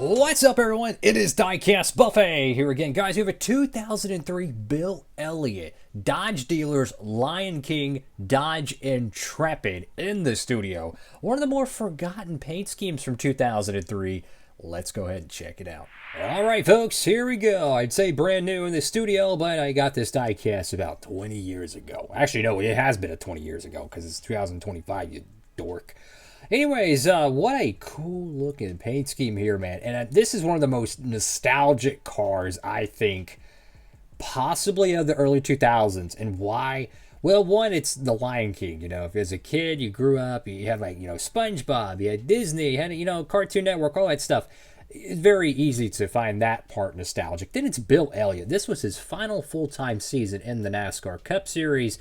What's up, everyone? It is Diecastbuffet here again. Guys, we have a 2003 Bill Elliott Dodge Dealers Lion King Dodge Intrepid in the studio. One of the more forgotten paint schemes from 2003. Let's go ahead and check it out. All right, folks, here we go. I'd say brand new in the studio, but I got this diecast about 20 years ago. Actually, no, it has been 20 years ago because it's 2025, you dork. Anyways, what a cool looking paint scheme here, man. And this is one of the most nostalgic cars, I think, possibly of the early 2000s. And why? Well, one, it's the Lion King. You know, if as a kid, you grew up, you had like, SpongeBob, you had Disney, you had, Cartoon Network, all that stuff. It's very easy to find that part nostalgic. Then it's Bill Elliott. This was his final full-time season in the NASCAR Cup Series.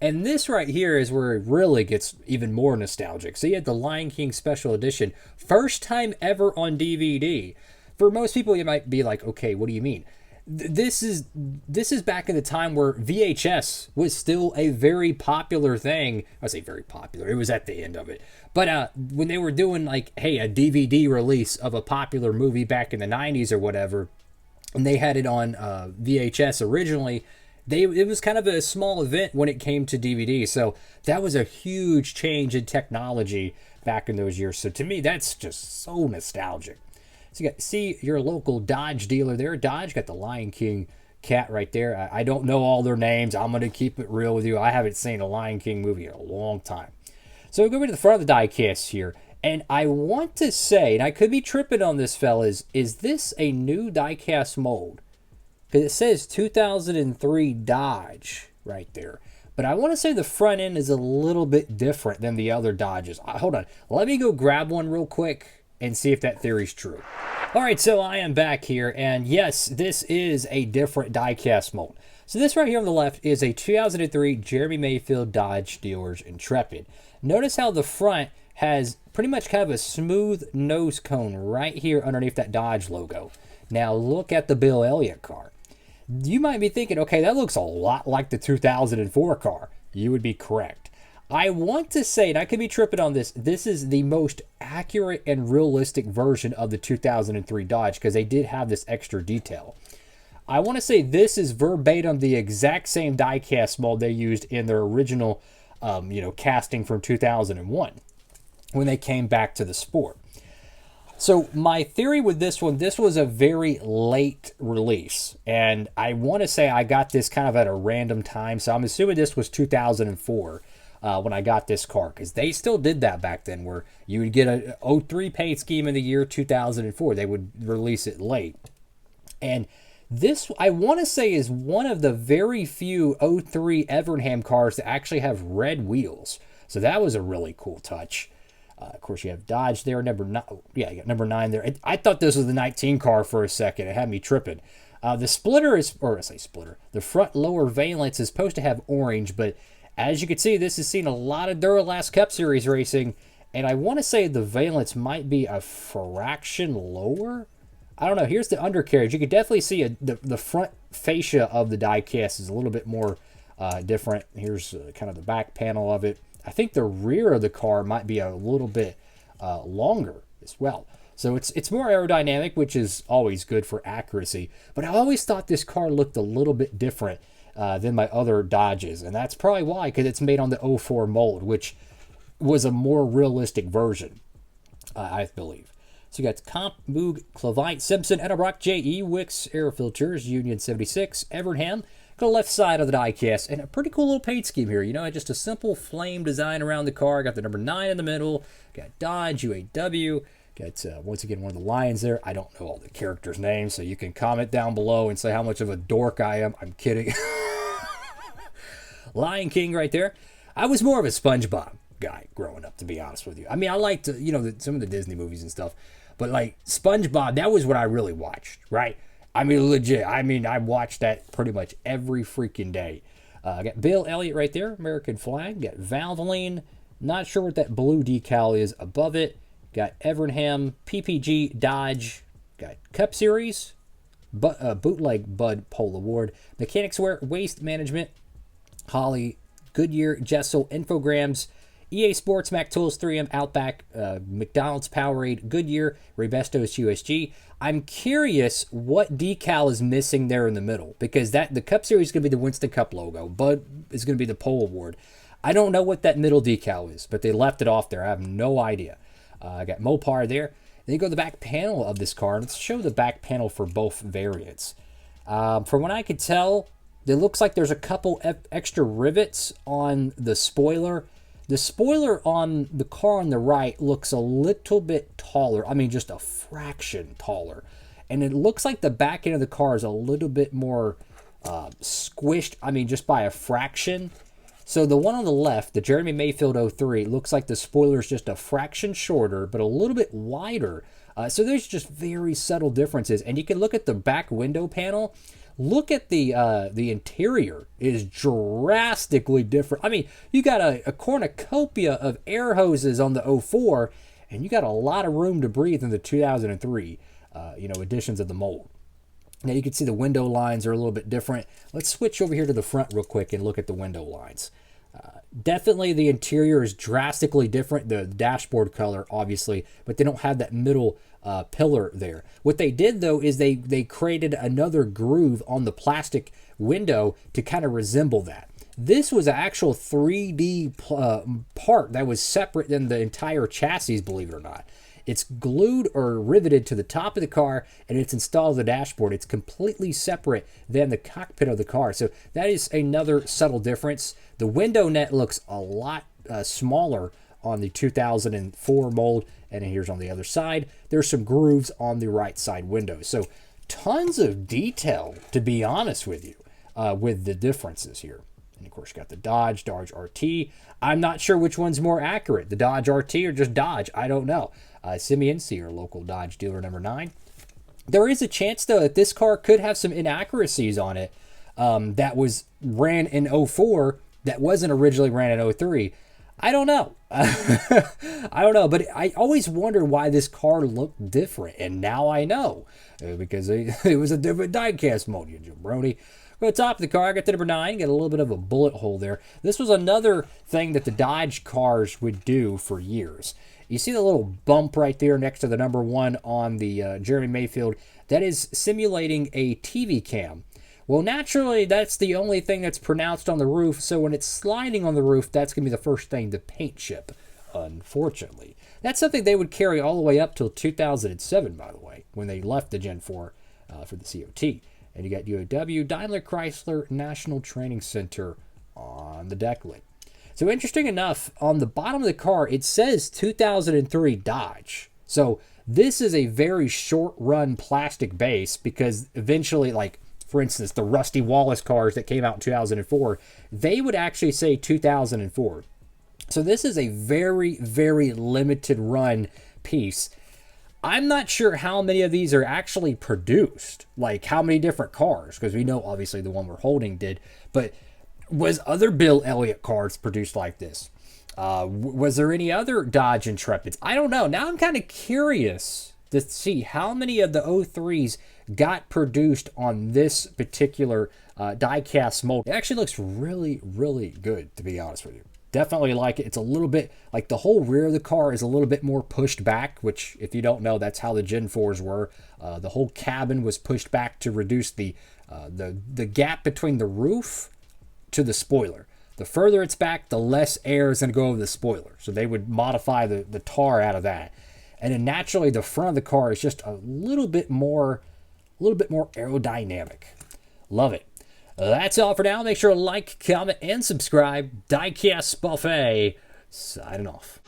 And this right here is where it really gets even more nostalgic. So you had the Lion King Special Edition, first time ever on DVD. For most people, you might be like, okay, what do you mean? This is back in the time where VHS was still a very popular thing. I say very popular. It was at the end of it. But when they were doing like, hey, a DVD release of a popular movie back in the 90s or whatever, and they had it on VHS originally, it was kind of a small event when it came to DVD. So that was a huge change in technology back in those years. So to me, that's just so nostalgic. So you got see your local Dodge dealer there. Dodge got the Lion King cat right there. I don't know all their names. I'm going to keep it real with you. I haven't seen a Lion King movie in a long time. So we'll go to the front of the diecast here. And I want to say, and I could be tripping on this, fellas, is this a new diecast mold? Because it says 2003 Dodge right there. But I want to say the front end is a little bit different than the other Dodges. Hold on. Let me go grab one real quick and see if that theory's true. All right, so I am back here. And yes, this is a different diecast mold. So this right here on the left is a 2003 Jeremy Mayfield Dodge Dealers Intrepid. Notice how the front has pretty much kind of a smooth nose cone right here underneath that Dodge logo. Now look at the Bill Elliott car. You might be thinking, okay, that looks a lot like the 2004 car. You would be correct. I want to say, and I could be tripping on this, this is the most accurate and realistic version of the 2003 Dodge because they did have this extra detail. I want to say this is verbatim the exact same diecast mold they used in their original, casting from 2001 when they came back to the sport. So my theory with this one, this was a very late release. And I want to say I got this kind of at a random time. So I'm assuming this was 2004 when I got this car. Because they still did that back then where you would get a 03 paint scheme in the year 2004. They would release it late. And this, I want to say, is one of the very few 03 Evernham cars that actually have red wheels. So that was a really cool touch. Of course, you have Dodge there, number 9. Yeah, you got number 9 there. I thought this was the 19 car for a second. It had me tripping. The splitter is, or I say splitter, the front lower valence is supposed to have orange, but as you can see, this has seen a lot of Duralast Cup Series racing, and I want to say the valence might be a fraction lower. I don't know. Here's the undercarriage. You can definitely see the front fascia of the diecast is a little bit more different. Here's kind of the back panel of it. I think the rear of the car might be a little bit longer as well. So it's more aerodynamic, which is always good for accuracy. But I always thought this car looked a little bit different than my other Dodges. And that's probably why, because it's made on the 04 mold, which was a more realistic version, I believe. So you got Comp, Moog, Clavite, Simpson, Edelbrock, J.E., Wicks, Air Filters, Union 76, Evernham. Go to the left side of the diecast, and a pretty cool little paint scheme here. Just a simple flame design around the car. Got the number 9 in the middle. Got Dodge, UAW. Got, once again, one of the lions there. I don't know all the characters' names, so you can comment down below and say how much of a dork I am. I'm kidding. Lion King right there. I was more of a SpongeBob guy growing up, to be honest with you. I mean, I liked, some of the Disney movies and stuff. But, like, SpongeBob, that was what I really watched, right? I mean, legit. I mean, I watched that pretty much every freaking day. Got Bill Elliott right there, American flag. Got Valvoline. Not sure what that blue decal is above it. Got Evernham, PPG, Dodge. Got Cup Series, Bootleg Bud Pole Award. Mechanics Wear, Waste Management, Holly, Goodyear, Jessel, Infograms, EA Sports, Mac Tools, 3M, Outback, McDonald's, Powerade, Goodyear, Rebestos, USG. I'm curious what decal is missing there in the middle, because the Cup Series is going to be the Winston Cup logo. Bud is going to be the Pole Award. I don't know what that middle decal is, but they left it off there. I have no idea. I got Mopar there. Then you go to the back panel of this car. Let's show the back panel for both variants. From what I could tell, it looks like there's a couple extra rivets on the spoiler. The spoiler on the car on the right looks a little bit taller. I mean, just a fraction taller. And it looks like the back end of the car is a little bit more squished. I mean, just by a fraction. So the one on the left, the Jeremy Mayfield 03, looks like the spoiler is just a fraction shorter, but a little bit wider. So there's just very subtle differences. And you can look at the back window panel. Look at the interior is drastically different. I mean, you got a cornucopia of air hoses on the 04, and you got a lot of room to breathe in the 2003, editions of the mold. Now you can see the window lines are a little bit different. Let's switch over here to the front real quick and look at the window lines. Definitely the interior is drastically different. The dashboard color, obviously, but they don't have that middle pillar there. What they did, though, is they created another groove on the plastic window to kind of resemble that. This was an actual 3D part that was separate than the entire chassis, believe it or not. It's glued or riveted to the top of the car, and it's installed on the dashboard. It's completely separate than the cockpit of the car. So that is another subtle difference. The window net looks a lot smaller on the 2004 mold, and here's on the other side. There's some grooves on the right side window. So tons of detail, to be honest with you, with the differences here. And of course, you got the Dodge RT. I'm not sure which one's more accurate, the Dodge RT or just Dodge. I don't know. Simeon, your local Dodge dealer number 9. There is a chance, though, that this car could have some inaccuracies on it that was ran in 04 that wasn't originally ran in 03. I don't know. I don't know, but I always wondered why this car looked different, and now I know. Because it was a different diecast mode, you jabroni. Go to the top of the car, I got the number 9, got a little bit of a bullet hole there. This was another thing that the Dodge cars would do for years. You see the little bump right there next to the number 1 on the Jeremy Mayfield? That is simulating a TV cam. Well, naturally, that's the only thing that's pronounced on the roof, so when it's sliding on the roof, that's going to be the first thing to paint chip, unfortunately. That's something they would carry all the way up till 2007, by the way, when they left the Gen 4 for the COT. And you got UAW, Daimler Chrysler National Training Center on the deck lid. So interesting enough, on the bottom of the car, it says 2003 Dodge. So this is a very short-run plastic base because eventually, like, for instance, the Rusty Wallace cars that came out in 2004, they would actually say 2004. So this is a very, very limited run piece. I'm not sure how many of these are actually produced, like how many different cars, because we know obviously the one we're holding did, but was other Bill Elliott cars produced like this? Was there any other Dodge Intrepids? I don't know. Now I'm kind of curious to see how many of the 03s got produced on this particular diecast mold. It actually looks really, really good, to be honest with you. Definitely like it. It's a little bit, like the whole rear of the car is a little bit more pushed back, which if you don't know, that's how the Gen 4s were. The whole cabin was pushed back to reduce the gap between the roof to the spoiler. The further it's back, the less air is going to go over the spoiler. So they would modify the tar out of that. And then naturally, the front of the car is just a little bit more aerodynamic. Love it. That's all for now. Make sure to like, comment, and subscribe. Diecast Buffet signing off.